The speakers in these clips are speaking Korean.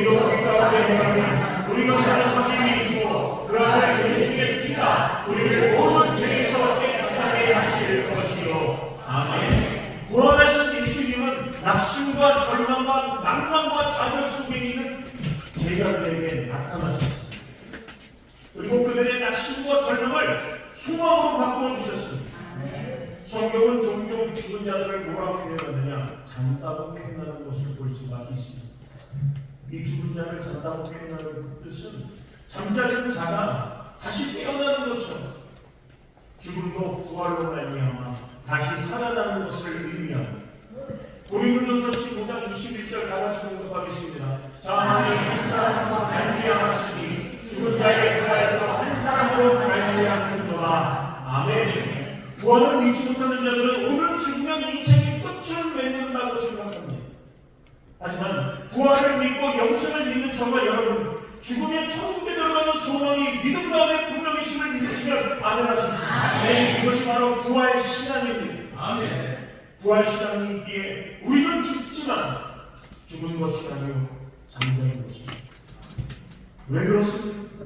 우리가 우리 가운데 행하니 우리가 사는 성님이 있고 그 안에 예수의 피가 우리를 모든 죄에서 깨끗하게 하실 것이요. 아멘. 부활하신 예수님은 낙심과 절망과 낭만과 좌절 속에 있는 제자들에게 나타나셨습니다. 그리고 그들의 낙심과 절망을 소망으로 바꿔주셨습니다. 성경은 종종 죽은 자들을 뭐라고 표현하느냐, 잔다고 표현하는 것을 볼 수가 있습니다. 이 죽은 자를 잔다고 표현하는 그 뜻은 잠자는 자가 다시 깨어나는 것처럼 죽음도 부활로 말미암아 다시 살아나는 것을 의미합니다. 고린도전서 15장 21절 다 같이 공독하겠습니다. 자, 하나님 한 사람으로 말미암았으니 죽은 자의 부활도 한 사람으로 말미암는도다. 아멘. 부활을 믿지 못하는 자들은 오늘 죽으면 인생의 끝을 맺는다고 생각합니다. 하지만 부활을 믿고 영생을 믿는 저와 여러분, 죽으면 천국에 들어가는 소망이 믿음 가운데 분명히 있음을 믿으시면 아멘 하십시다. 아멘. 이것이 바로 부활 신앙입니다. 아멘. 부활 신앙이 있기에 우리는 죽지만 죽은 것이 아니요 잠자는 것입니다. 왜 그렇습니까?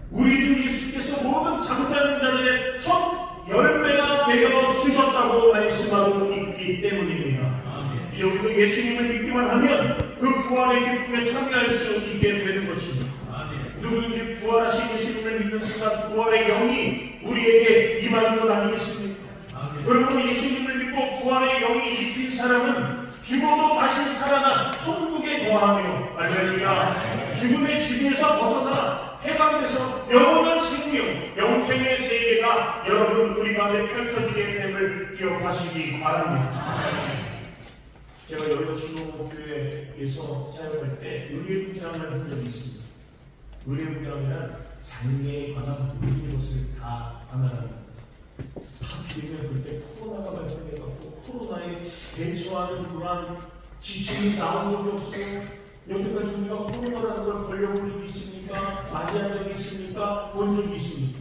우리 주 예수께서 모든 잠자는 자들의 첫 열매가 되어 주셨다고 말씀하고 있기 때문입니다. 이제 우리도 예수님을 믿기만 하면 그 부활의 기쁨에 참여할 수 있게 되는 것입니다. 누구든지 부활하신 예수님을 믿는 순간 부활의 영이 우리에게 임하는 것 아니겠습니까? 여러분, 예수님을 믿고 부활의 영이 입힌 사람은 죽어도 다시 살아나 천국에 거하며 할렐루야, 죽음의 지배에서 벗어나 해방돼서 영원한 생명, 영생의 세계가 여러분 우리 가운데 펼쳐지게 됨을 기억하시기 바랍니다. 제가 여의도 신호교회에서 사역할 때 의뢰부장을 한 적이 있습니다. 의뢰부장이란 장래에 관한 모든 것을 다 관할합니다. 하필이면 그때 코로나가 발생해서 코로나에 대처하는 그러한 지침이 나온 적이 없어요. 여태까지 우리가 코로나라는 걸 걸려본 적이 있습니까? 맞이한 적이 있습니까? 본 적이 있습니까?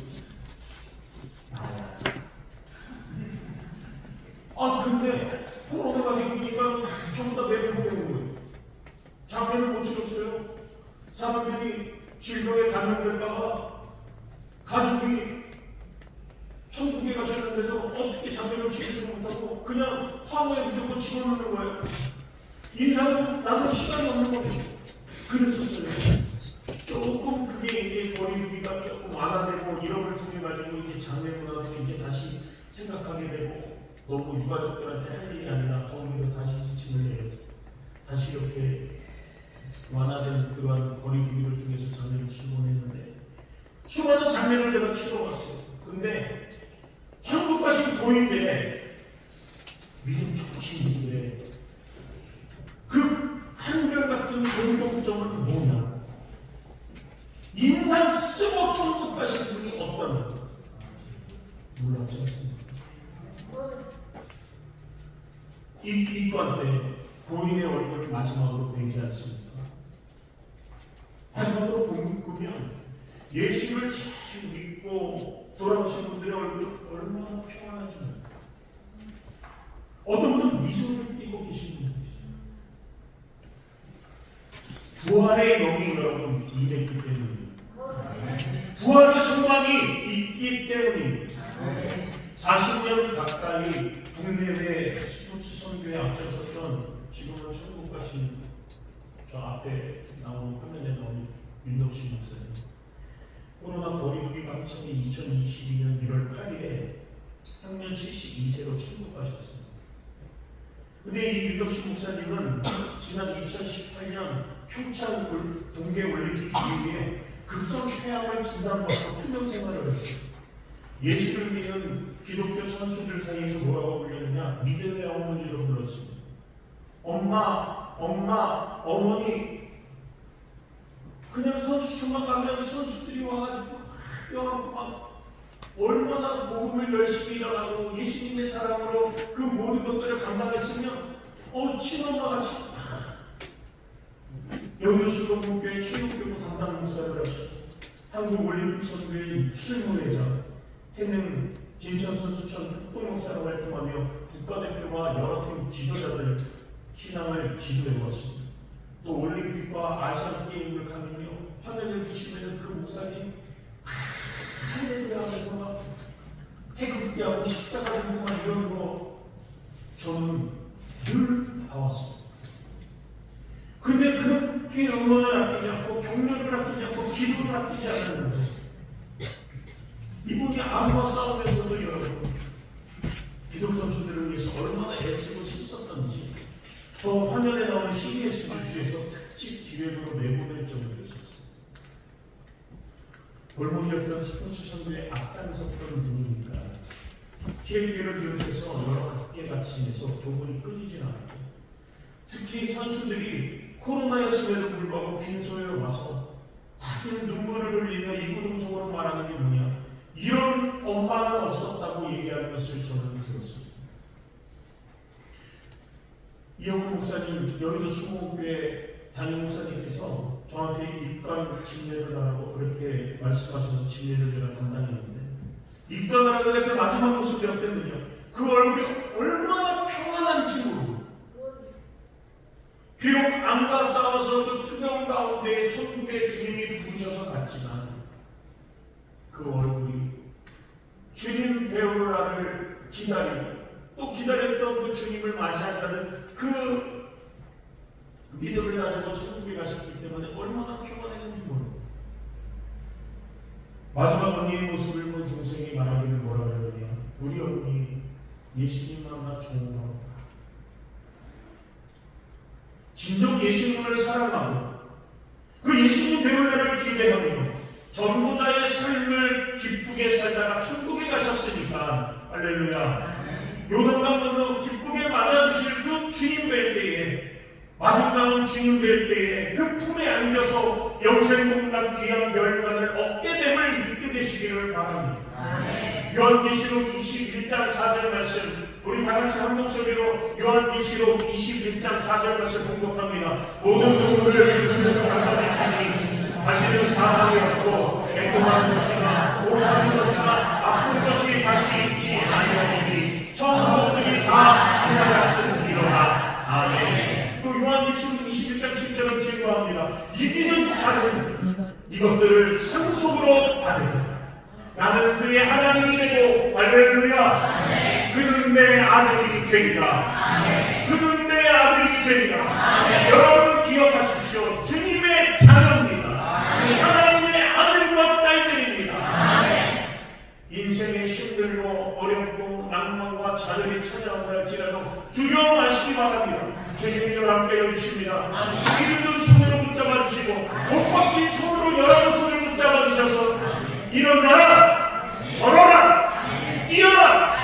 근데 코로나가 생기니까 전부 다 매몰되는 거예요. 장례를 못 치렀어요. 사람들이 질병에 감염될까봐 가족이 천국에 가셨는데도 어떻게 장례를 치르지 못하고 그냥 화모에 무조건 치러놓는 거예요. 인사는 나도 시간이 없는 거지. 그랬었어요. 조금 그게 이제 거리두기가 조금 완화되고 이런 걸 통해 가지고 이제 장례 문화도 이제 다시 생각하게 되고 너무 유가족들한테 할 일이 아니라 거기서 다시 지침을 내려서 다시 이렇게 완화된 그러한 거리두기를 통해서 장례를 치르곤 했는데 수많은 장례를 내가 치러왔어요. 근데 천국 가신 고인들의 믿음 좋으신 분들의 그 한결같은 공통점은 뭐냐? 인상 쓰고 천국 가신 분이 없다는 거예요. 놀랍지 않습니까? 입관 때 고인의 얼굴을 마지막으로 뵈지 않습니까? 마지막으로 보면 예수를 잘 믿고 돌아오신 분들의 얼굴은 얼마나 평안하죠. 어떤 분은 미소를 띠고 계신 분이 있어요. 부활의 영이 여러분 임했기 때문입니다. 부활의 소망이 있기 때문입니다. 40년 가까이 국내외 스포츠 선교에 앞장섰던 지금은 천국 가신 저 앞에 나오는 화면에 나오는 윤덕신 목사님. 코로나 거리두기가 한창인 2022년 1월 8일에 향년 72세로 천국 가셨습니다. 근데 이 윤덕신 목사님은 지난 2018년 평창 동계올림픽 이후에 급성 폐암을 진단받고 투병 생활을 했어요. 예수를 믿는 기독교 선수들 사이에서 뭐라고 불렸느냐? 믿음의 어머니로 불렀습니다. 엄마, 어머니. 그냥 선수촌만 가면 선수들이 와가지고 막 얼마나 복음을 열심히 일어나고 예수님의 사랑으로 그 모든 것들을 감당했으면 친엄마 같이 여의도 수도권교회 체육교구 담당 목사를 하시고 한국올림픽 선교회 실무회장, 태릉 진천선수촌 흑동목사로 활동하며 국가대표와 여러 팀 지도자들 신앙을 지도해 왔습니다. 또 올림픽과 올림픽과 아시안 게임을 가면요, 화면을 비치면 그 목사님 할렐루야 하면서 막 태극기하고 십자가 들고 막 이런 거 저는 늘 봐왔습니다. 근데 그렇게 응원을 아끼지 않고 격려를 아끼지 않고 기도를 아끼지 않았는데 이분이 암과 싸우면서도 여러분 기독 선수들을 위해서 얼마나 애쓰고 힘썼던지 저 화면에 나오는 CBS 뉴스에서 특집 기획으로 내보낼 정도로 있었어요. 골목이었던 스포츠 선수의 앞장섰던 분이니까 기획비를 비롯해서 여러 각계 마침에서 조문이 끊이진 않았고 특히 선수들이 코로나였음에도 불구하고 빈소에 와서 다들 눈물을 흘리며 이구동성으로 말하는 게 뭐냐, 이런 엄마는 없었다고 얘기하는 것을 저는 들었습니다. 이영훈 목사님, 여의도 수목교회 담임 목사님께서 저한테 입관 집례를 하라고 그렇게 말씀하셔서 집례를 제가 담당했는데, 입관을 하는데 그 마지막 모습이 어땠느냐, 그 얼굴이 얼마나 평안한지 모르고, 비록 암과 싸워서 그 투명 가운데 천국의 주님이 부르셔서 갔지만 그 얼굴이 주님 배울 날을 기다리고 또 기다렸던 그 주님을 맞이한다는 그 믿음을 가지고 천국에 가셨기 때문에 얼마나 평안했는지 모르고, 마지막 언니의 모습을 본 동생이 말하기를 뭐라 그러냐, 우리 어머니 예수님 만나 좋은 거, 진정 예수님을 사랑하고 그 예수님 배울 날을 기대하며 전도자의 삶을 기쁘게 살다가 천국에 가셨으니까 할렐루야. 요단강 건너 기쁘게 맞아주실 그 주님 뵐 때에, 마중나온 주님 뵐 때에 그 품에 안겨서 영생공락 귀한 멸관을 얻게 됨을 믿게 되시기를 바랍니다. 요한계시록 21장 4절 말씀, 우리 다같이 한 목소리로 요한계시록 21장 4절 말씀 공독합니다. 모든 누구를 그분에서 나타내시니 다시는 사망이 없고 애통하는 것이나 오하는 것이나 아픈 것이 다시 있지 아니하리니 천국들이 다 지나갔으리로다. 아멘. 또 요한계시록 21장 10절은 증거합니다. 이기는 자는 이것들을 상속으로 받으리라. 나는 그의 하나님이 되고 할렐루야. 그는 내 아들이 되리라. 그는 내 아들이 되리라. 여러분은 기억하십시오. 주님의 자녀입니다. 하나님의 아들과 딸들입니다. 인생의 힘들고 어렵고 낭만과 좌절이 찾아온다 할지라도 주경하시기 바랍니다. 주님이 함께 해주십니다. 기름은 손으로 붙잡아 주시고 못 박힌 손으로 여러분 손을 붙잡아 주셔서 일어나라, 걸어라, 뛰어라,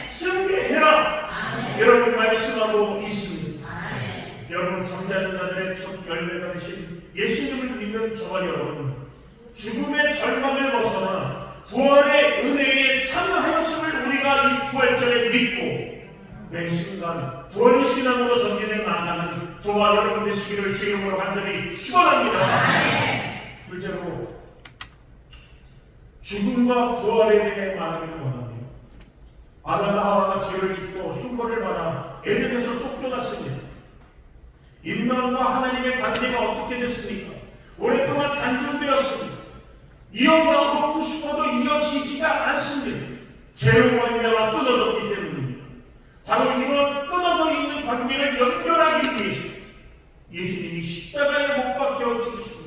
승리해라. 여러분 말씀하고 있습니다. 여러분 잠자는 자들의 첫 열매가 되신 예수님을 믿는 저와 여러분, 죽음의 절망을 벗어나 부활의 은혜에 참여하였음을 우리가 이 부활절에 믿고 매 순간 부활의 신앙으로 전진해 나아가는 저와 여러분 되시기를 주 이름으로 간절히 축원합니다. 둘째로 죽음과 부활에 대해 말하기를 원합니다. 아담과 하와가 죄를 짓고 형벌을 받아 에덴에서 쫓겨났습니다. 인간과 하나님의 관계가 어떻게 됐습니까? 오랫동안 단절되었습니다. 이어가고 싶어도 이어지지가 않습니다. 죄로 말미암아 끊어졌기 때문입니다. 바로 이런 끊어져 있는 관계를 연결하기 위해서 예수님이 십자가에 못 박혀 죽으십니다.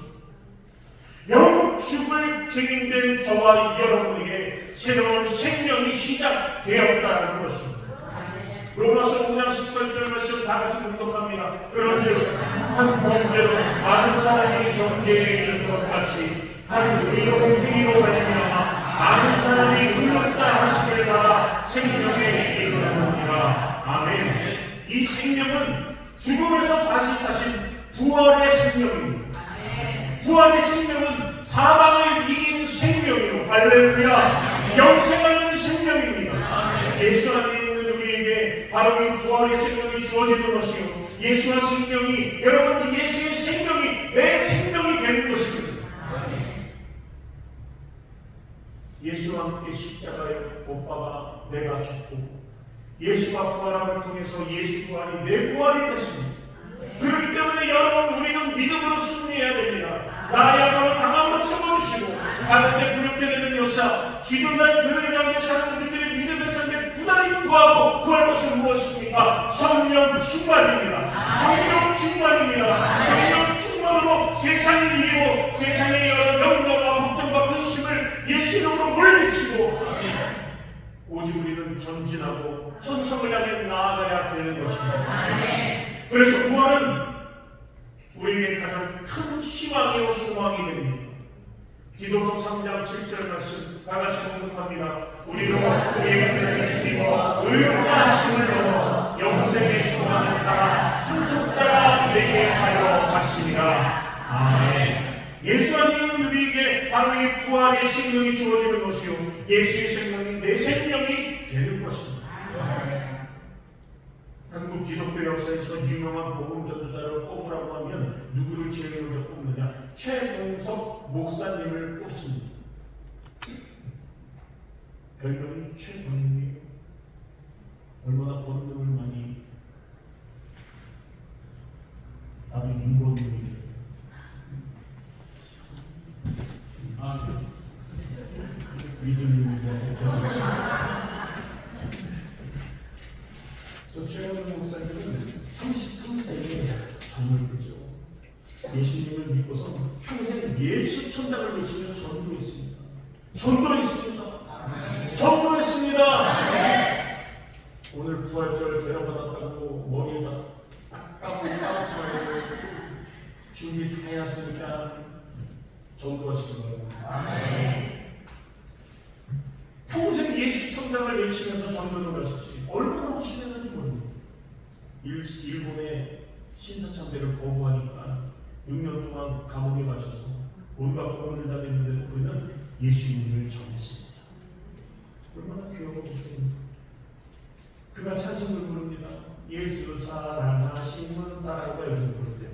영죽을 증인된 저와 여러분에게 새로운 생명이 시작되었다는 것입니다. 로마서 5장 18절 말씀 다같이 공독합니다. 그런즉 한 범죄로 많은 사람이 정죄에 이른 것 같이 한 의로운 말미암아 많은 사람이 의롭다 하심을 받아 생명에 이르느니라. 아멘. 이 생명은 죽음에서 다시 사신 부활의 생명입니다. 부활의 생명은 사망을 이긴 생명이요, 할렐루야, 영생하는 생명입니다. 예수 안에 있는 우리에게 바로 이 부활의 생명이 주어지는 것이요, 예수와 생명이, 여러분 예수의 생명이 내 생명이 되는 것입니다. 예수와 함께 십자가에 못 박아 내가 죽고 예수와 부활함을 통해서 예수 부활이 내 부활이 됐습니다. 그렇기 때문에 여러분, 우리는 우리는 믿음으로 승리해야 됩니다. 나의 약함을 강함으로 채워주시고 받을 때 부렵게 되는 역사, 지금날 그들을 향해 사는 우리들의 믿음의 삶에 부단히 구하고 구할 것은 무엇입니까? 성령 충만입니다. 성령 충만입니다. 성령 충만으로 세상을 이기고 세상의 여러 염려와 걱정과 근심을 예수 이름으로 물리치고 오직 우리는 전진하고 천성을 향해 나아가야 되는 것입니다. 그래서 부활은 우리에게 가장 큰 희망이요 소망이 됩니다. 기도서 3장 7절 말씀 다같이 공독합니다. 우리도 우리의 주님과 의롭다 하심을 넘어 영생의 소망을 따라 상속자가 되게 하여 하시니라. 아멘. 예수 안에는 우리에게 바로 이 부활의 생명이 주어지는 것이요 예수의 생명이 내 생명이 되는 것입니다. 한국 기독교 역사에서 유명한 복음 전도자를 꼽으라고 하면 누구를 제일 먼저 꼽느냐? 최동석 목사님을 꼽습니다. 별명이 최동님이에요. 얼마나 번능을 많이 나도 인본님이에요. 믿음입니다. 저 최원영 목사님은 33세에 정말 그죠. 예수님을 믿고서 평생 예수 천당을 외치며 전도했습니다. 전도했습니다. 전도했습니다. 오늘 부활절 데려받았다고 머리에다 깎고 깎고 준비 다 해놨으니까 전도하시는 거예요. 평생 예수 천당을 외치면서 전도를 하셨지. 얼마나 하시는지 모릅니다. 일본의 신사참배를 거부하니까 6년 동안 감옥에 갇혀서 온갖 고문을 당했는데도 그는 예수님을 전했습니다. 얼마나 귀여운 그가 찬송을 부릅니다. 예수 사랑하심은 따라가 요즘 부르대요.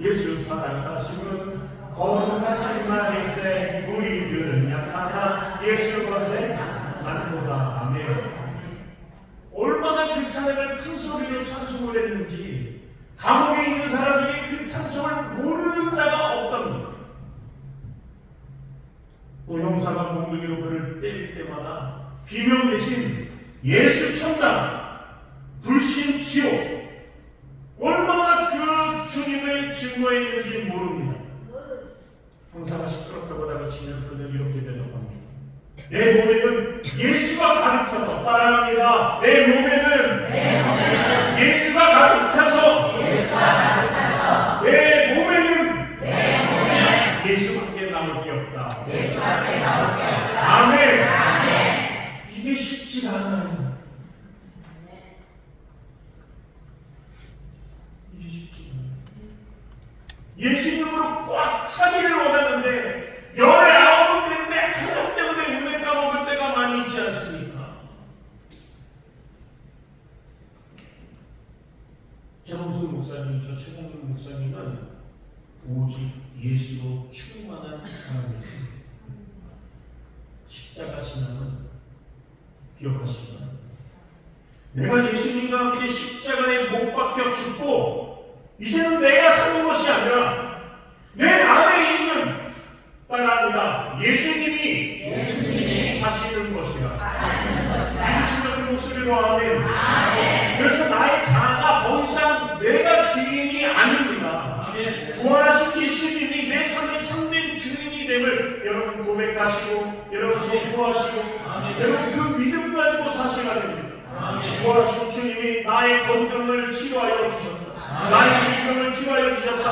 예수 사랑하심은 거룩하신 말일세 우리들은 약하나 예수 권세 많도다. 아멘. 얼마나 그 찬양을 큰 소리로 찬송을 했는지 감옥에 있는 사람들이 그 찬송을 모르는 자가 없답니다. 또 형사가 몽둥이로 그를 때릴 때마다 비명 대신 예수 천당, 불신 지옥 얼마나 그 주님을 증거했는지 모릅니다. 형사가 시끄럽다고 다그치면 그는 이렇게 대답합니다. 내 몸에는 예수가 가르쳐서 따라합니다. 내 몸에는 예수가 가르쳐서 내 몸에는 예수밖에 나올 게 없다. 아멘. 이게 쉽지가 않아요. 이게 쉽지가 않아요. 예수님으로 꽉 차기를 원하는데 19 되는데 하나 때문에 은혜 까먹을 때가 많이 있지 않습니까? 최범수 목사님, 저 최범수 목사님은 오직 예수로 충만한 사람이었습니다. 십자가 신앙은 기억하시기가 내가 예수님과 함께 십자가에 못 박혀 죽고 이제는 내가 사는 것이 아니라 내 안에 있는 따라합니다. 예수님이 사시는 것이라. 유신적인 목소리로 아멘. 그래서 나의 자아가 더 이상 내가 주인이 아닙니다. 아멘. 부활하신 예수님이 내 삶의 참된 주인이 됨을 여러분 고백하시고 여러분 선포하시고 여러분 그 믿음 가지고 사셔야 됩니다. 부활하신 주님이 나의 건강을 치료하여 주셨다. 나의 질병을 치료하여 주셨다.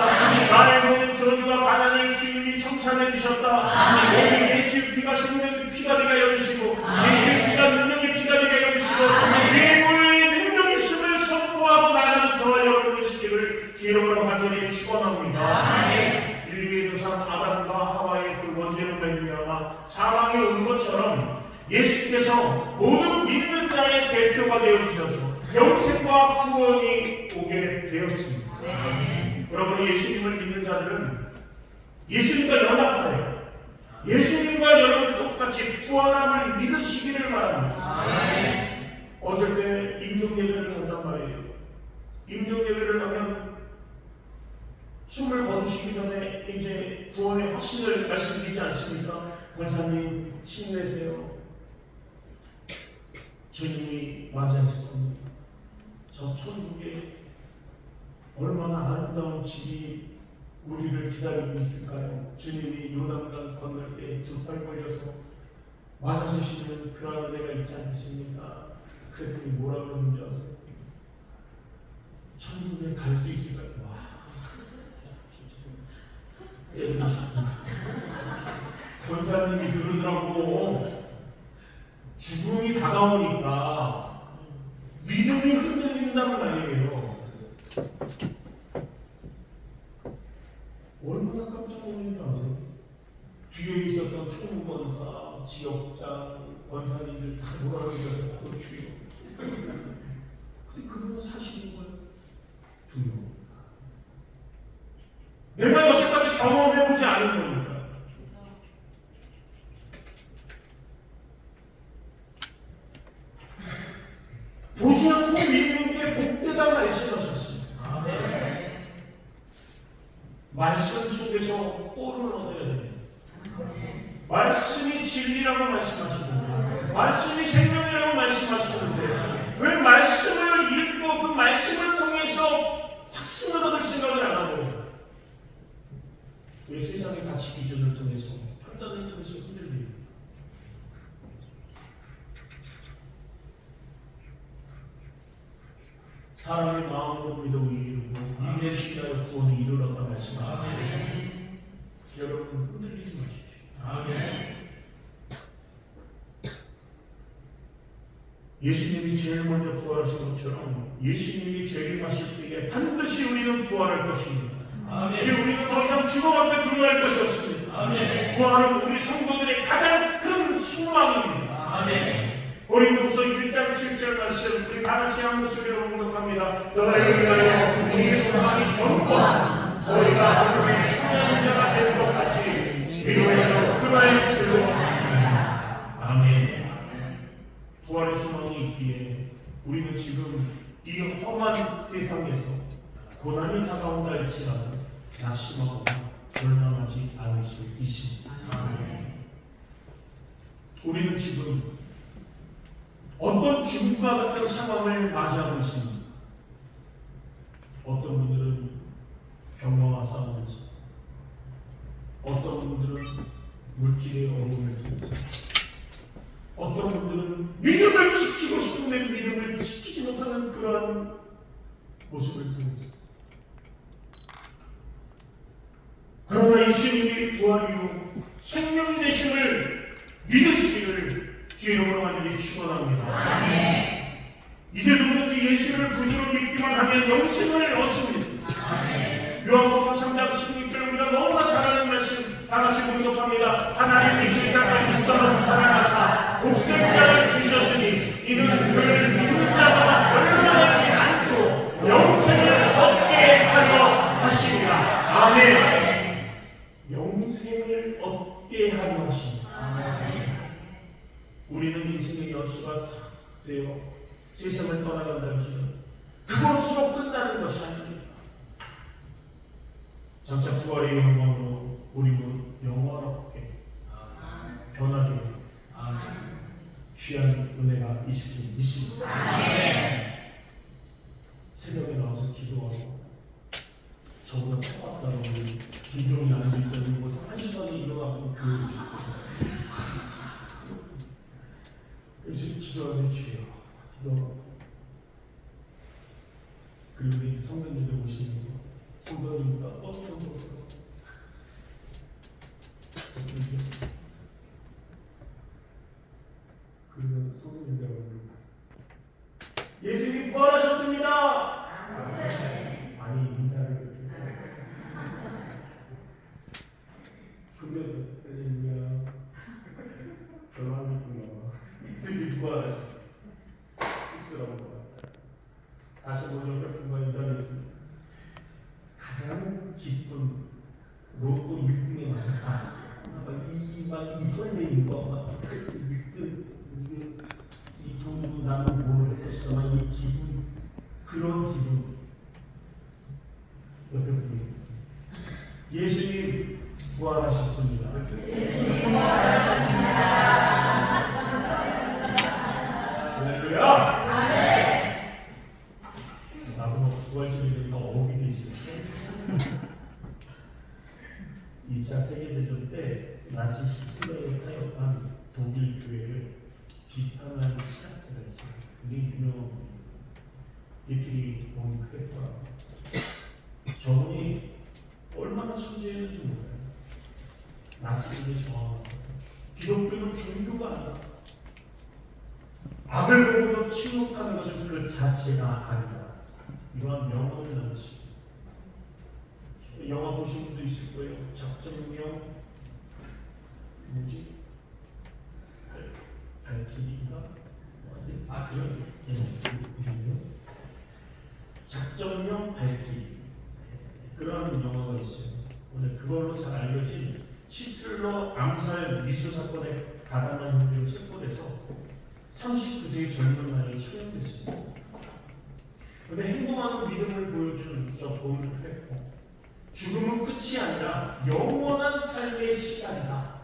나의 모든 저주와 가난을 주님이 청산해 주셨다. 오직 예수의 피가 생명의 피가 되게 하여 주시고 예수의 피가 능력의 피가 되게 하여 주시고 주의 모여의 능력이 있음을 선포하고 나가는 저와 여러분 되시기를 주님으로 간절히 축원합니다. 인류의 조상 아담과 하와의 그 원죄로 말미암아 사망에 온 것처럼 예수께서 모든 믿는 자의 대표가 되어 주셔서 영생과 구원이 오게 되었습니다. 여러분 예수님을 믿는 자들은 예수님과 연합하여 예수님과 여러분 똑같이 부활함을 믿으시기를 바랍니다. 어제 때 임종 예배를 한단 말이에요. 임종 예배를 하면 숨을 거두시기 전에 이제 구원의 확신을 말씀드리지 않습니까? 권사님 힘내세요. 주님이 맞이하실 겁니다. 저 천국에 얼마나 아름다운 집이 우리를 기다리고 있을까요? 주님이 요단강 건널 때 두 팔 벌려서 맞아주시는 그런 은혜가 있지 않겠습니까? 그랬더니 뭐라 그러는 줄 아세요? 천국에 갈 수 있을까요? 와, 때리고 싶다. 권사님이 그러더라고. 죽음이 다가오니까 믿음이 흔들린다는 말이에요. 얼마나 깜짝 놀랐는지 아세요? 뒤에 있었던 총무권사, 지역장, 권사님들 다 돌아다니면서 주요. 근데 그거는 사실인 거예요. 두려워. 내가 여태까지 경험해보지 않은 겁니다. 보지 않고 믿는 게 복되다 말씀하셨습니다. 아멘. 말씀 속에서 꼴을 얻어야 됩니다. 말씀이 진리라고 말씀하시는데, 말씀이 생명이라고 말씀하시는데, 왜 말씀을 읽고 그 말씀을 통해서 확신을 얻을 생각을 안 하고, 왜 세상의 가치 기준을 통해서, 판단을 통해서 흔들립니까? 사람의 마음으로 믿음을 이루고 믿음의 신뢰로 구원을 이루었다 말씀하셨습니다. 여러분 흔들리지 마십시오. 아멘. 예수님이 제일 먼저 부활하신 것처럼 예수님이 재림하실 때에 반드시 우리는 부활할 것입니다. 아멘. 이제 우리는 더 이상 죽음 앞에 두려워할 것이 없습니다. 아멘. 부활은 우리 성도들의 가장 큰 소망입니다. 아멘. 고린도후서 1장 7절 말씀 우리 다 같이 한 목소리로 공독합니다. 너희를 위하여 우리의 소망이 견고한 너희가 하나님의 참여한 자가 될 것 같이 위로하여 그날 줄로 합니다. 아멘. 부활의 소망이 있기에 우리는 지금 이 험한 세상에서 고난이 다가온다 할지라도 낙심하고 절망하지 않을 수 있습니다. 아멘. 우리는 지금 어떤 죽음과 같은 상황을 맞이하고 있습니다. 어떤 분들은 병마와 싸우면서, 어떤 분들은 물질의 어려움을 통해서, 어떤 분들은 믿음을 지키고 싶은데 믿음을 지키지 못하는 그러한 모습을 통해서. 그러나 예수님이 부활 이후 생명이 되심을 믿으시기를 주의 이름으로 간절히 축원합니다. 아멘. 이제 누구든지 예수를 구주로 믿기만 하면 영생을 얻습니다. 아멘. 요한복음 3장 16절 우리가 너무나 잘하는 말씀 다 같이 공독합니다. 하나님이 세상을 육성으로 사랑하사 독생자를 주셨으니 이는 그를 믿는 자마다 멸망하지 않고 영생을 얻게 하려 하시니라. 아멘. 영생을 얻게 하려 하시니라. 우리는 인생의 연수가 되어 세상을 떠나간다 할지라도 그것으로 끝나는 것이 아닙니다. 장차 부활의 영광으로 우리는 영원하게 변하게 귀한 은혜가 있을 줄 믿습니다. 새벽에 나와서 기도하고 저보다 똑같다고 기종이 앉아있던 곳에 한 시간에 일어나고 교회를 그래서 기도하는 주여 기도하고 그리고 이제 성도님들 오시는 거 성도님과 떠드는 거 그래서 성도님들하고 물어봤어요. 예수님 부활하셨습니다. 아니 인사를 그래도 할렐루야 결혼하겠구나. 예수님 부활하셨습니다. 쑥스러운 거 다시 한번 옆에 분과 인사하겠습니다. 가장 기쁜 로또 1등에 맞았다. 이 설레인 거, 이 돈도 나는 모를 것이다. 이 기분, 그런 기분. 옆에 분이 예수님 부활하셨습니다. 할렐루야. 나보고 부활절이니까 어묵이 되시죠. 2차 세계대전 때 나치 히틀러에 타협한 독일 교회를 비판한 신학자가 있어요. 그게 유명한 분이에요. 디트리 본 크레퍼라고. 저분이 얼마나 천재였는지 몰라요. 나치들의 저항. 기독교는 종교가 아니다. 악을 보고도 침묵하는 것은 그 자체가 아니다. 이러한 명언을 남겼습니다. 영화 보신 분도 있을 거예요. 작전명 뭐지? 발키리인가? 그런 보셨네요. 작전명 발키리. 그런 영화가 있어요. 오늘 그걸로 잘 알려진 히틀러 암살 미수 사건에 가담한 혐의로 체포돼서 39세의 젊은 나이에 처형됐습니다. 그런데 행동하는 믿음을 보여주는 저 본을 했고, 죽음은 끝이 아니라 영원한 삶의 시간이다.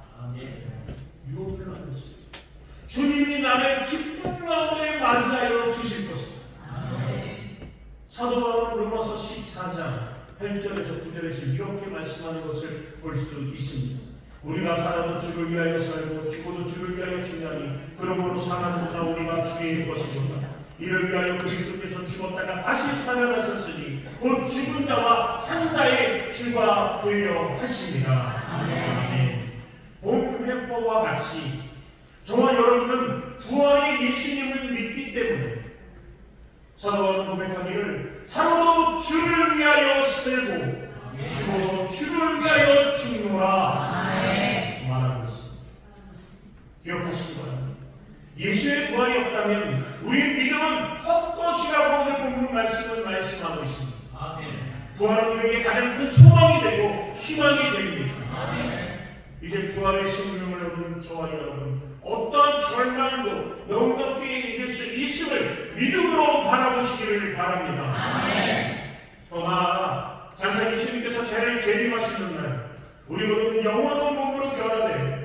유언을 남겼습니다. 주님이 나를 기쁜 마음에 맞이하여 주실 것이다. 사도 바울은 로마서 14장 8절에서 9절에서 이렇게 말씀하는 것을 볼 수 있습니다. 우리가 살아도 주를 위하여 살고 죽어도 주를 위하여 죽나니 그러므로 사나 우리가 주의 것이로다. 이를 위하여 그리스도께서 죽었다가 다시 살아나셨으니 곧 죽은 자와 산 자의 주가 되려 하십니다. 아멘. 본 회포와 같이 저와 여러분은 부활의 예수님을 믿기 때문에 사도바울은 고백하기를 살아도 주를 위하여 살고 죽어도 주를 위하여 죽노라 말하고 있습니다. 기억하시기 바랍니다. 예수의 부활이 없다면 우리의 믿음은 헛것이라고 오늘 본문 말씀은 말씀하고 있습니다. 부활은 우리에게 가장 큰 소망이 되고 희망이 됩니다. 이제 부활의 생명을 얻은 저와 여러분, 어떠한 절망도 넉넉히 이길 수 있음을 믿음으로 바라보시기를 바랍니다. 더 나아가 장사 예수님께서 죄를 재림하시는 날 우리 모두는 영원한 몸으로 변화되어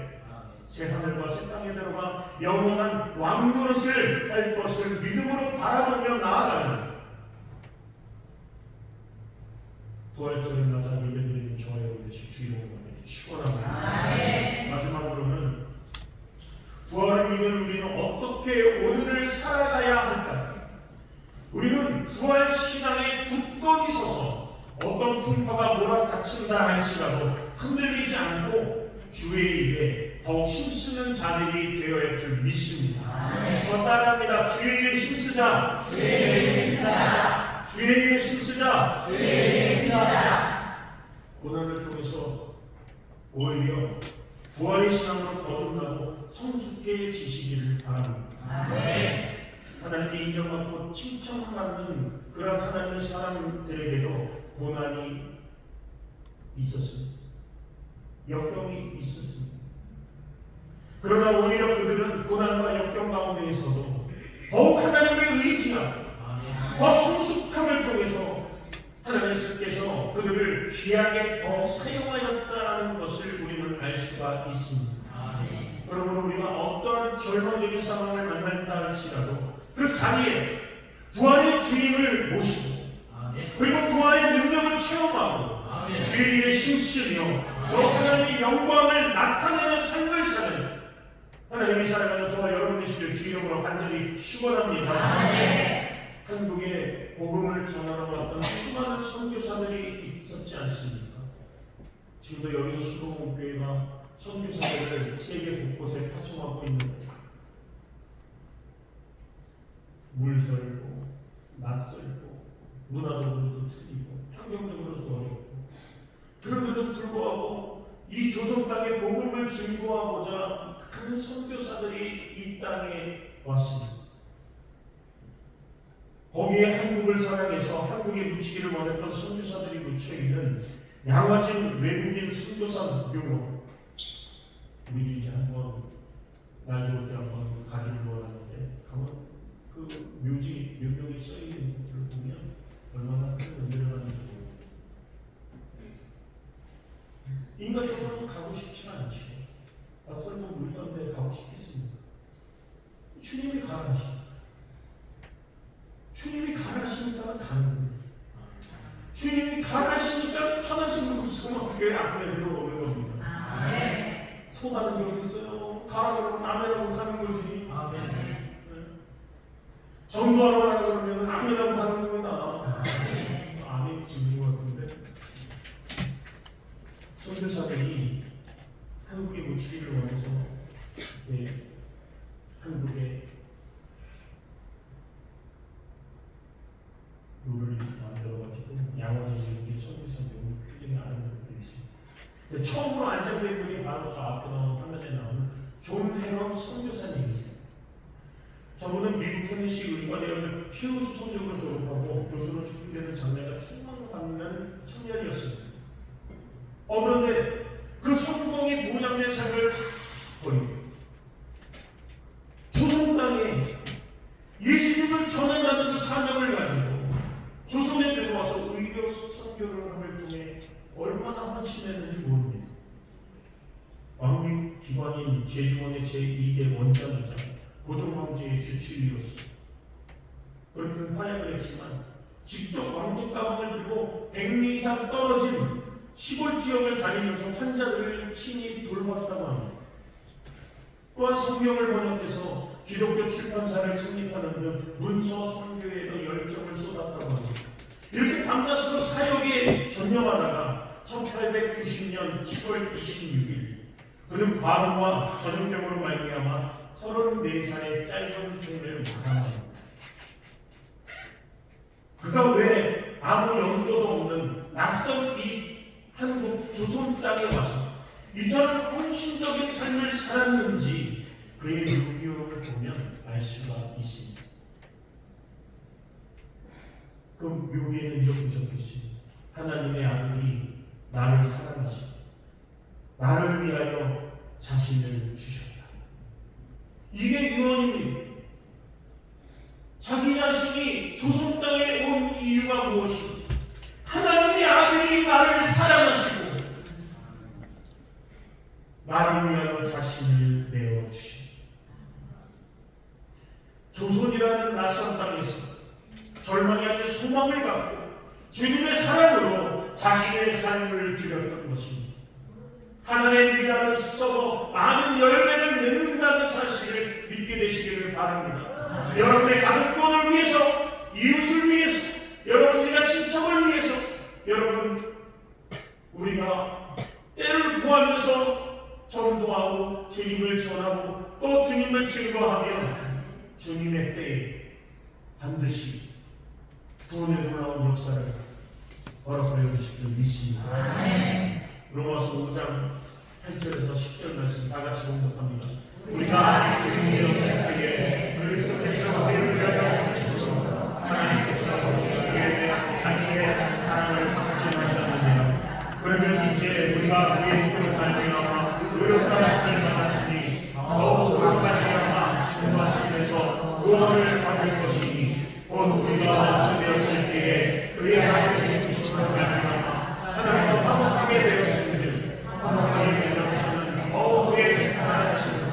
새 하늘과 새 땅에 들어가 영원한 왕노릇을 할 것을 믿음으로 바라보며 나아가는 부활절을 맞아 예배드리는 저와 여러분의 주의로 축원합니다. 마지막으로는 부활을 믿는 우리는 어떻게 오늘을 살아가야 할까요? 우리는 부활 신앙에 굳건히 서서 어떤 풍파가 몰아닥친다 할지라도 흔들리지 않고 주의 일에 더욱 힘쓰는 자들이 되어야 할 줄 믿습니다. 더 따라합니다. 주의 일에 힘쓰자. 주의 일에 힘쓰자. 주의 일에 힘쓰자. 주의 일에 힘쓰자. 고난을 통해서 오히려 부활의 신앙으로 거듭나고 성숙해지시기를 바랍니다. 하나님께 인정받고 칭찬받는 그런 하나님의 사람들에게도 고난이 있었습니다. 역경이 있었습니다. 그러나 오히려 그들은 고난과 역경 가운데에서도 더욱 하나님의 의지가 더 성숙함을 통해서 하나님께서 그들을 귀하게 더 사용하였다는 것을 우리는 알 수가 있습니다. 그러므로 우리가 어떠한 절망적인 상황을 만난다 할지라도 그 자리에 부활의 주님을 모시고 그리고 부활의 능력을 체험하고 주의 일에 힘쓰며 또 하나님의 영광을 나타내는 삶을 사는 하나님이 사랑하는 저와 여러분 되시길 주 이름으로 간절히 축원합니다. 한국에 복음을 전하러 왔던 수많은 선교사들이 있었지 않습니까? 지금도 여기서 수도원교회가 선교사들을 세계 곳곳에 파송하고 있는데 물설고 낯설고 문화적으로도 틀리고 환경적으로도 어렵고 그런데도 불구하고 이 조선 땅에 복음을 증거하고자 큰 선교사들이 이 땅에 왔습니다. 거기에 한국을 사랑해서 한국에 묻히기를 원했던 선교사들이 묻혀있는 양화진 외국인 선교사 묘로 우리 이제 한번 날 좋을 때 한번 가기를 원하는데 가면 그 묘지 묘명이 써있는 것을 보면 얼마나 큰 은혜를 받는지 모릅니다. 인간적으로 가고 싶지 않지. 낯설고 물던 데 가고 싶겠습니까? 주님이 가라하십니까? 주님이 가라하시니까 가는 겁니다. 주님이 가라하시니까 천하신으로 성막교회 안내로 오는 겁니다. 소가는 게 어딨어요? 가라고 그러면 아멘하고 가는 거지. 전도하러 가라고 그러면 아멘하고 가는 겁니다. 아멘 지는 것 같은데. 선교사들이 한국에 모치기를 원해서 한국에 룰을 만들어가지고 양화적인 게 선교사들이 굉장히 아름답게 되어 있습니다. 근데 처음으로 안장된 분이 바로 저 앞에 나온 화면에 나오는 존 해럼 선교사님이세요. 저분은 미국 테네시 의과대학을 최우 수성적으로 졸업하고 교수로 축복되는 장래가 충만받는 청년이었습니다. 그런데 그 성공이 무장된 삶을 버리고 조선 땅에 예수님을 전해가는 그 사명을 가지고 조선에 들어와서 의교 선교를 함을 통해 얼마나 헌신했는지 모릅니다. 왕립 기관인 제주원의 제2대 원장이자 고종황제의 주치의로서 그렇게 활약을 했지만 직접 왕직 가방을 들고 100리 이상 떨어진 시골 지역을 다니면서 환자들을 친히 돌봤다고 합니다. 또한 성경을 번역해서 기독교 출판사를 창립하는 등 문서 선교에도 열정을 쏟았다고 합니다. 이렇게 밤낮으로 사역에 전념하다가 1890년 10월 26일 그는 과부와 전염병으로 말미암아 34살의 짧은 생을 마감합니다. 그가 왜 아무 연고도 없는 낯선 이 한국 조선 땅에 와서 이처럼 헌신적인 삶을 살았는지 그의 묘기를 보면 알 수가 있습니다. 그 묘기에는 이렇게 적혀있습니다. 하나님의 아들이 나를 사랑하시고 나를 위하여 자신을 주셨다. 이게 유언입니다. 자기 자신이 조선 땅에 온 이유가 무엇인가? 하나님의 아들이 나를 사랑하시고 나를 위하여 자신을 내어주시고 조선이라는 낯선 땅에서 절망이 아닌 소망을 갖고 주님의 사랑으로 자신의 삶을 드렸던 것입니다. 하나님의 미랄을 썩어 많은 열매를 맺는다는 사실을 믿게 되시기를 바랍니다. 여러분의 가족권을 위해서, 이웃을 위해서, 여러분의 친척을 위해서, 여러분 우리가 때를 구하면서 전도하고 주님을 전하고 또 주님을 증거하면 주님의 때에 반드시 구원에 돌아온 역사를 허락하여 주실 줄 믿습니다. 로마서 5장 8절에서 10절 말씀 다 같이 공독합니다. 우리가 주님의 역사에 그리스도께서 우리를 위하여 죽으시고 하나님께서 우리에게 자기의 사랑을 확증하셨느니라. 그러면 이제 우리가 그의 힘으로 말미암아 의롭다 하심을 받았으니 더욱 의롭다 말미암아 신부하심에서 구원을 받을 것이니 곧 우리가 주되었을 때에 그의 하나님의 주심으로 말미암아 하나님도 화목하게 되었으니 화목하게 되었으면 더욱 그의 사랑하심으로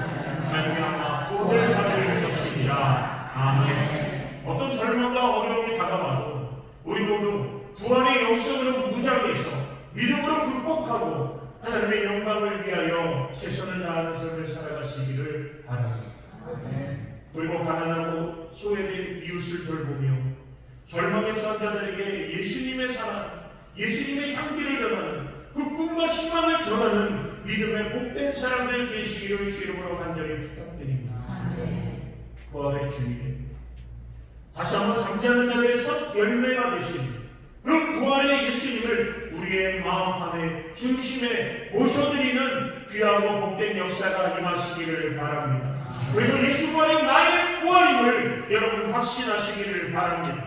말미암아 구원을 받을 것이니라. 아멘. 어떤 절망과 어려움이 다가와도 우리 모두 부활의 역성으로 무장해서 믿음으로 극복하고 하나님의 영광을 위하여 최선을 다하는 삶을 살아가시기를 바랍니다. 그리고 가난하고 소외된 이웃을 돌보며 절망의 처한자들에게 예수님의 사랑, 예수님의 향기를 전하는 그 꿈과 희망을 전하는 믿음의 복된 사람들 되시기를 주 이름으로 간절히 부탁드립니다. 부활의 주님께 다시 한번 잠자는 자들의 첫 열매가 되신 그 부활의 예수님을 우리의 마음 안에 중심에 모셔드리는 귀하고 복된 역사가 임하시기를 바랍니다. 그리고 예수 부활이 나의 부활임을 여러분 확신하시기를 바랍니다.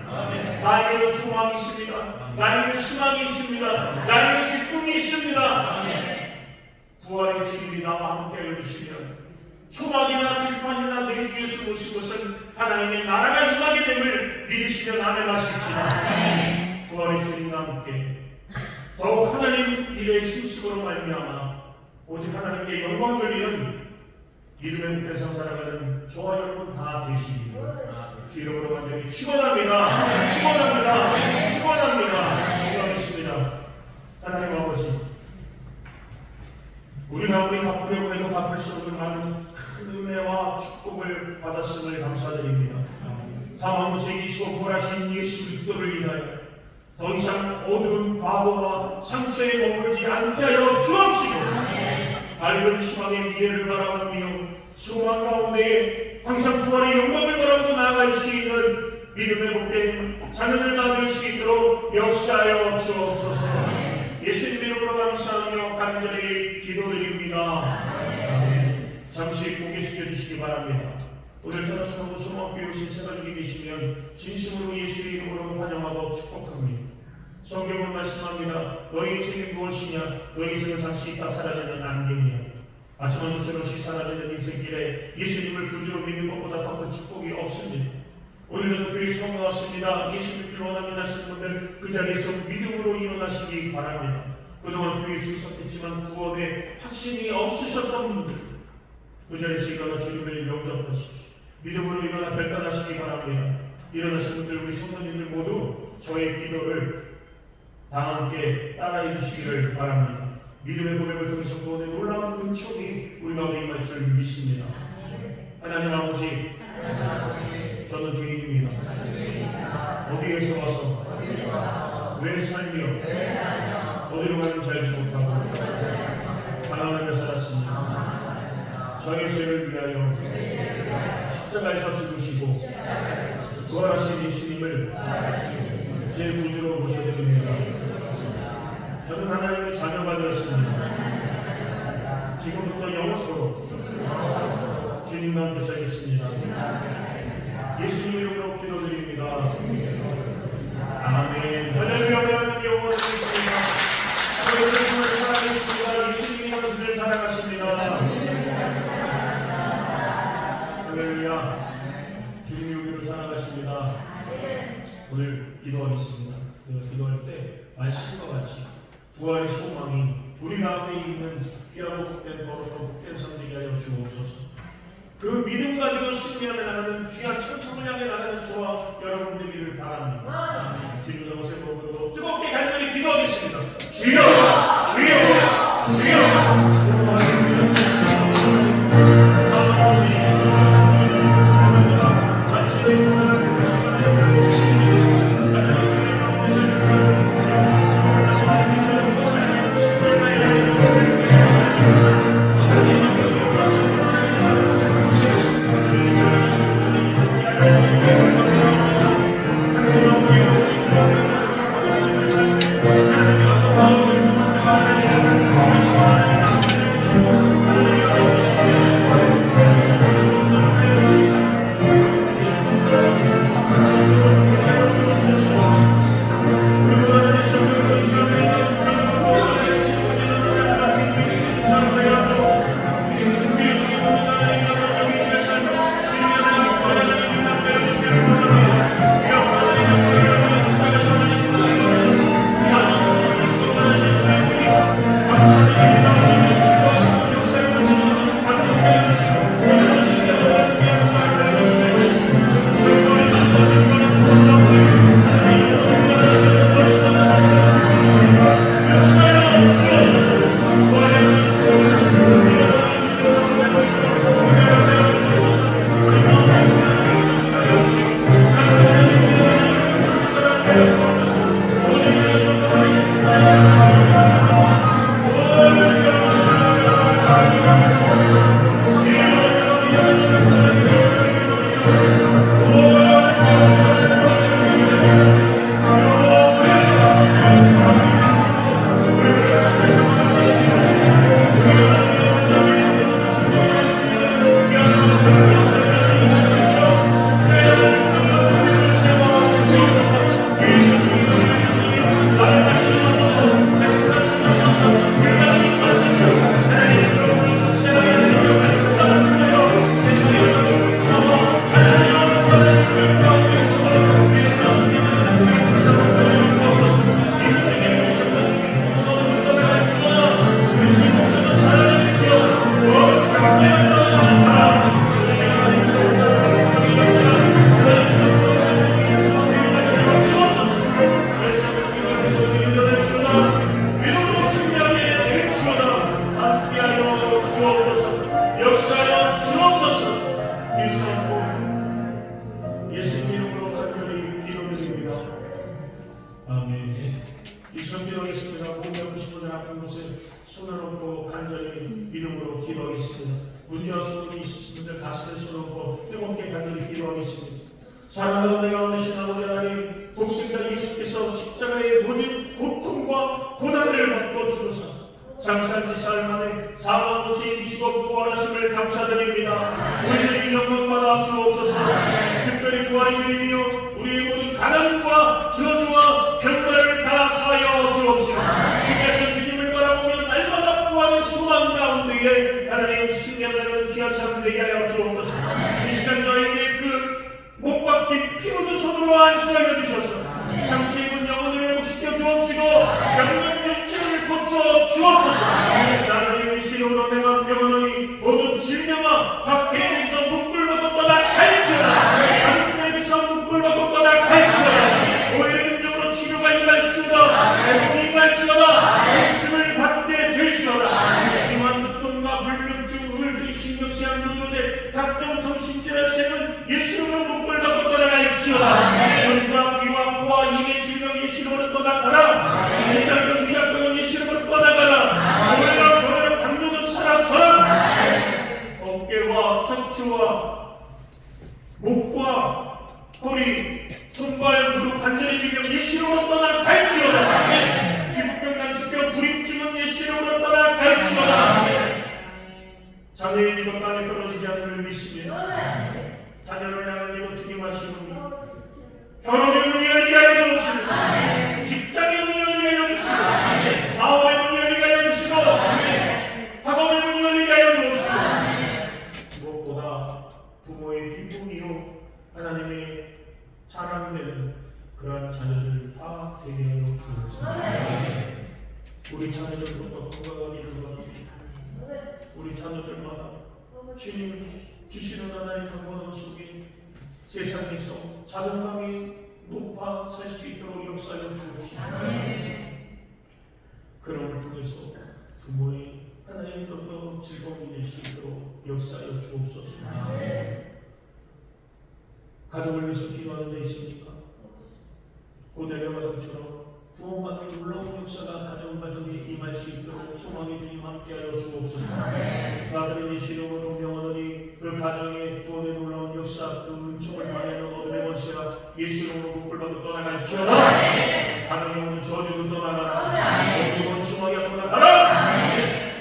나에게는 소망이 있습니다. 나에게는 희망이 있습니다. 나에게는 기쁨이 있습니다. 부활의 주님이 나와 함께 해주시면 초막이나 들판이나 내 주에서 오신 것은 하나님의 나라가 임하게 됨을 믿으시면 아멘 하십시다. 부활의 주님과 함께 더욱 하나님 일에 힘쓰므로 말미암아 오직 하나님께 영광 돌리는 믿음의 목대상 살아가는 저와 여러분 다 되시기를 주 이름으로 간절히 축원합니다. 축원합니다. 축원합니다. 기도하겠습니다. 하나님 아버지, 우리가 아무리 갚으려고 해도 갚을 수 없는 많은 큰 은혜와 축복을 받았음을 감사드립니다. 사망을 제기시고 부활하신 예수 그리스도를 위하여 더 이상 어두운 과거와 상처에 머물지 않게 하여 주옵시고 밝은 희망의 미래를 바라보며 소망 가운데 항상 부활의 영광을 바라보고 나아갈 수 있는 믿음의 복된 자녀들 나아갈 수 있도록 역사하여 주옵소서. 예수님 이름으로 감사하며 간절히 기도드립니다. 잠시 고개 숙여주시기 바랍니다. 오늘 저녁 소망교회 오신 새가족이 계시면 진심으로 예수의 이름으로 환영하고 축복합니다. 성경은 말씀합니다. 너희 인생이 무엇이냐? 너희 인생은 잠시 있다 사라지는 안개이냐? 아침한 것처럼 사라지는 인생길에 예수님을 구주로 믿는 것보다 더 큰 축복이 없습니다. 오늘 저도 교회에 처음 나왔습니다. 예수님을 믿기를 원합니다 하시는 분들 그 자리에서 믿음으로 일어나시기 바랍니다. 그동안 교회에 출석했지만 구원에 확신이 없으셨던 분들 그 자리에서 일어나 주님을 영접하십시오. 믿음으로 일어나 결단하시기 바랍니다. 일어나신 분들 우리 성도님들 모두 저의 기도를 다 함께 따라해 주시기를 바랍니다. 믿음의 고백을 통해서 구원의 놀라운 은총이 우리 가운데 임할 줄 믿습니다. 하나님 아버지, 저는 주인입니다. 어디에서 와서 왜 살며 어디로 가는지 알지 못하고 가난하며 살았습니다. 저의 죄를 위하여 십자가에서 죽으시고 부활하신 예수님을 제 구주로 모셔드립니다. 저는 하나님의 자녀가 되었습니다. 지금부터 영원토록 주님과 함께 살겠습니다. 예수님 이름으로 기도드립니다. 아멘. 할렐루야. 하나님 영원히 있습니다. 하나님을 사랑하십니다. 예수님이 여러분을 사랑하십니다. 할렐루야. 주님이 우리를 사랑하십니다. 오늘 기도하겠습니다. 기도할 때 말씀과 같이 부활의 소망이 우리 가운데 있는 귀하고 복된 거룩하고 복된 삶되게 하여 주옵소서. 그 믿음 가지고 승리하며 나가는 귀한 천국을 향해 나가는 저와 여러분 되기를 바랍니다. 주님 저곳에 머무르고 뜨겁게 간절히 기도하겠습니다. 주여! 주여! 주여! Oh, 아프면 아픈 곳에 손을 얹고 간절히 이름으로 기도하겠습니다. 문제와 소원이 있으신 분들 가슴에 손을 얹고 뜨겁게 간절히 기도하겠습니다. 사랑하는 내가 어느신 아버지 하나님, 독생자 예수께서 십자가에 모진 고통과 고난을 받고 주셔서 장사지 사흘 만에 사망 곳에 이시고 부활하심을 감사드립니다. 우리들이 영광받아 주옵소서. 특별히 부활의 주님이여 우리의 모든 가난과 저주와 병마를 다 사하여 주옵소서. 주께서 주님을 바라보며 날마다 부활의 소망 가운데에 하나님 승리하는 귀한 사람 되게 하여 주옵소서. 이 시간 저에게 그 못 박힌 피로도 손으로 안수하여 주셔서 상처 입은 영혼을 회복시켜 주옵시고 병력 육체를 고쳐 주옵소서. 하나님의 시로로 내가 병원하니 모든 질병아 박해에서 묶을받고 떠나 갈지어다. 가족들에게서 묶을받고 떠나 갈지어다. 오해의 능력으로 치료가 임할지어다. 회복이 임할지어다. 욕심을 받게 될지어다. 심한 두통과 불면증, 우울증, 신경쇠약, 누르제 각종 정신질환 세는 예수로 묶을받고 떠나갈지어다. 눈과 귀와 코와 입의 질병 예수로 떠나가라. 이생각은 위약병은 예수로 떠나가라. 오해와 조해와 강력은 사라져라. 어깨와 척추와 목과 허리, 손발, 무릎, 관절의 질병 예수로 떠나갈지어다. 피부병, 난치병, 불임증은 예수로 떠나갈지어다. 자녀의 믿음 땅에 떨어지지 않음을 믿으시며 자녀를 향한 믿음 주님 하시오니 결혼의 문이 열리게 하여 주시고 직장의 문이 열리게 하여 주시고 사업의 문이 열리게 하여 주시고 학업의 문이 열리게 하여 주시고 무엇보다 부모의 기쁨이요 하나님의 자랑되는 그러한 자녀들 다 되게 하여 주옵소서. 우리 자녀들부터 건강한 일을 바랍니다. 우리 자녀들마다 주님 주시는 하나의 강건함 속에 세상에서 자존감이 높아 살 수 있도록 역사하여 주옵시고 그런 통해서 부모의 하나님 더 즐거움이 될 수 있도록 역사하여 주옵소서. 가족을 위해서 기도하는 자 있습니까? 고대의 가정처럼 구원받는 놀라운 역사가 가정에 임할 수 있도록 소망이 주님 함께하여 주옵소서. 나들은 예수 이름으로 명하노니 그 가정의 구원의 놀라운 역사 그 은총을 받는 어둠의 권세가 예수 이름으로 묶을받고 떠나갈지어다. 가정에 오는 저주도 떠나가라. 모든 원수마귀가 떠나가라.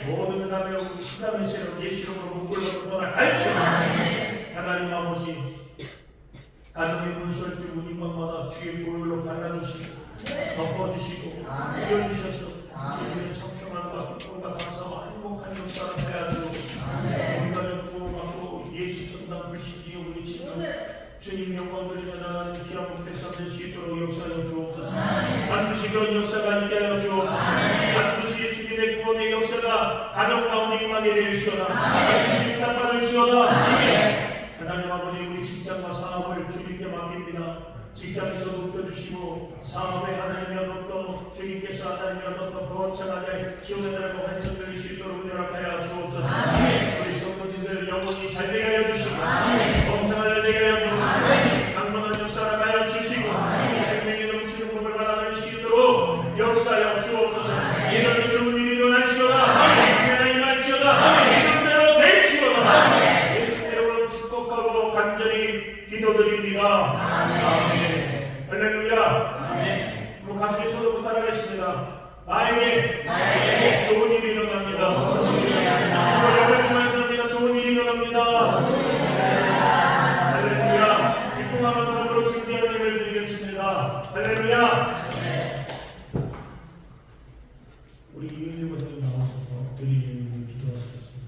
모든 흑암의 세력 예수 이름으로 묶을받고 떠나갈지어다. 하나님 아버지 가정의 물설주 문인방마다 주의 보혈로 발라주시고 덮어주시고 이어주셔서 주님의 청평함과 기쁨과 감사와 행복한 역사를 하여주고 온가를 구원받고 예수 천당 불시기에 우리치고 주님 영광 드리며 나가는 귀한 백성 될 수 있도록 역사하여 주옵소서. 반드시 그런 역사가 있게 하여 주옵소서. 반드시 주님의 구원의 역사가 가정 가운데 임하게 되시오다. 반드시 응답받을 지어다. 하나님 아버지 우리 직장과 사업을 주님께 맡깁니다. 직장에서 높여주시고 사업에 하나님의 어떤 주님께서 하나님의 어떤 거창하게 지원해달라고 한정될 수 있도록 허락하여 주옵소서. 우리 성도님들 영혼이 잘 되게 하여 주시고 건강을 되게 하여 주시고 강건한 역사를 하여 주시고 생명의 넘치는 복을 받아낼 수 있도록 역사하여 주옵소서. 이런 좋은 일이 일어날지어다. 하나님 임할지어다. 이름대로 될지어다. 예수님으로 축복하고 간절히 기도드립니다. 아멘. 할렐루야. 그럼 가슴에 손을 따라가겠습니다. 나에게 좋은 일이 일어납니다. 여러분만 삽니다. 좋은 일이 일어납니다. 할렐루야. 기쁨과 감사로 준비한 예배를 드리겠습니다. 할렐루야. 우리 이은주님 나오셔서 드리는 기도하시겠습니다.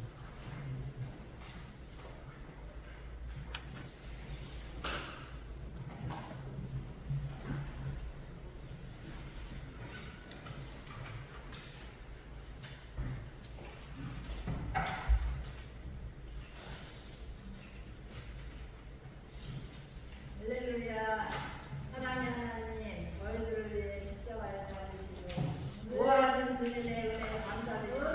할렐루야. 사랑하는 하나님, 저희들을 위해 십자가에 달리시고 부활하신 주님의 은혜에 감사드립니다.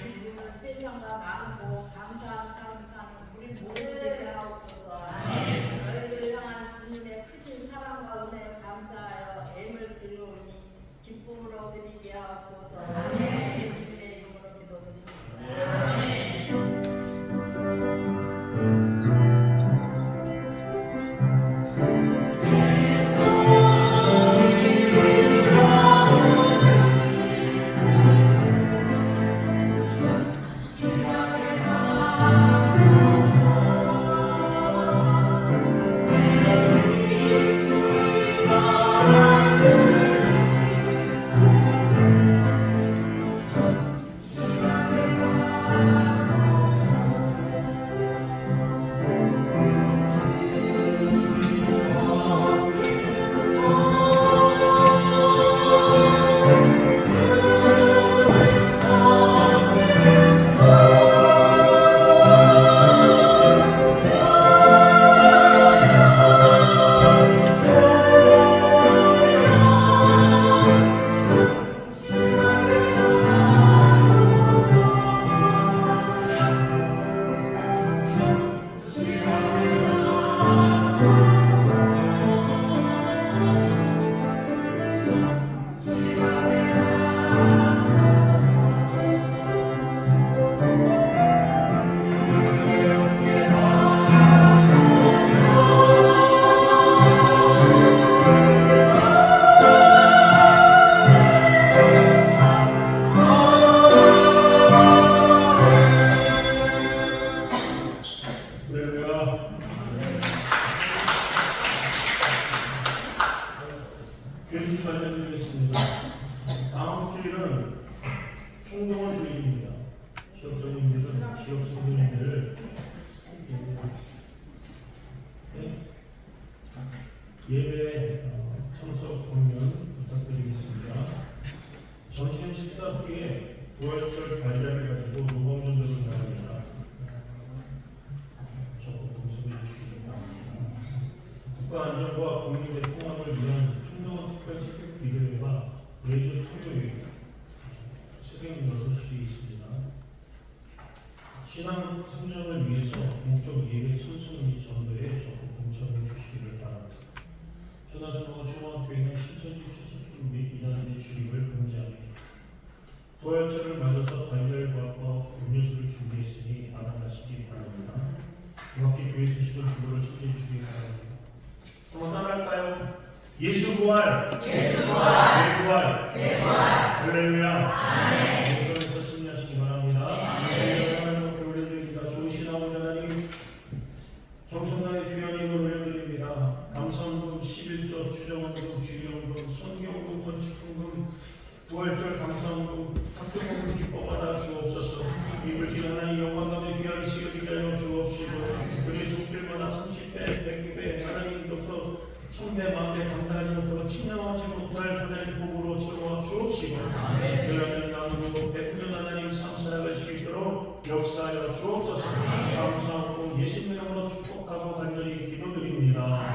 우리는 세상과 많고 감사한 삶을 사는 우리 모두를 되게 하옵소서. 저희들을 향한 주님의 크신 사랑과 은혜에 감사하여 예물 드리오니 기쁨으로 드리게 하옵소서. 주일은 총동원 주일입니다. 지역적인들은 지역 선생님들을 예배 참석 공연 부탁드리겠습니다. 점심 식사 후에 부활절 달걀을 가지고 노방전도를 나갑니다. 적극 동참해 주시기 바랍니다. 국가 안전과 국민의 통합을 위한 총동원 특별 채택 비대회가 매주 토요일 수행 6시에 있습니다. 신앙 성장을 위해서 공적 예배 참석 및 전도에 적극 동참해 주시기를 바랍니다. 초등학교 중앙교회는 신천지 추수품 및 이단의 출입을 금지합니다. 부활절을 맞아서 달걀과 음료수를 준비했으니 알아가시기 바랍니다. 이렇게 교회 소식을 주보를 챙겨 주시기 바랍니다. 한번 따라할까요? 예수 부활, 예수 부활, 내 부활, 내 부활, 할렐루야, 아멘. 예수님께서 승리하시기 바랍니다. 아멘. 하나님 앞에 올려드립니다. 좋으신 아버지 하나님, 정성나의 귀한 이름을 올려드립니다. 감사원금, 11조, 주정원금, 주의원금, 성경금, 건축원금, 부활절 감사원금, 학교원금 기뻐받아 주옵소서. 입을 지는 하나님 영광감에 귀하게 시여기게 하여 주옵시고, 그의 손길마다 30배, 100배, 하나님부터 1000배, 10,000배 감당하지 못하고 측량하지 못할 하나님 복으로 채워 주옵시고, 그러면 나무로 베푸는 하나님 삶 살아갈 수 있도록 역사하여 주옵소서. 감사하고 예수님 이름으로 축복하고 간절히 기도드립니다.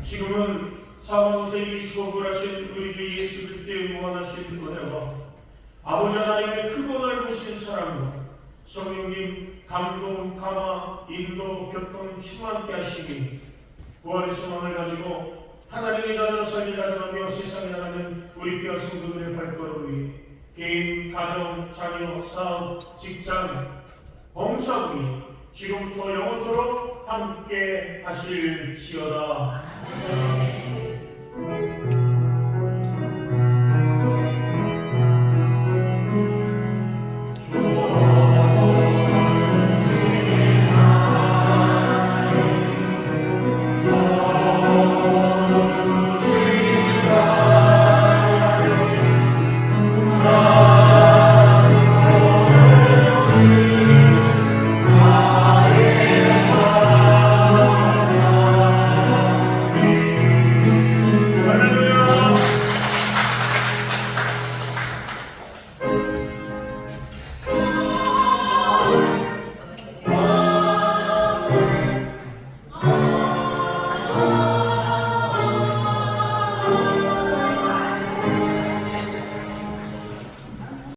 지금은 사방에서 이기시고 부활하신 우리 주 예수 그리스도의 무한하신 은혜와 아버지 하나님의 크고 넓으신 사랑과 성령님 감동, 감화, 인도, 교통 충만케 하시니 부활의 소망을 가지고 하나님의 자녀로 살기 가정하며 세상에 나가는 우리 귀한 성도들의 발걸음이 개인, 가정, 자녀, 사업, 직장, 봉사부이 지금부터 영원토록 함께 하실지어다. 아멘.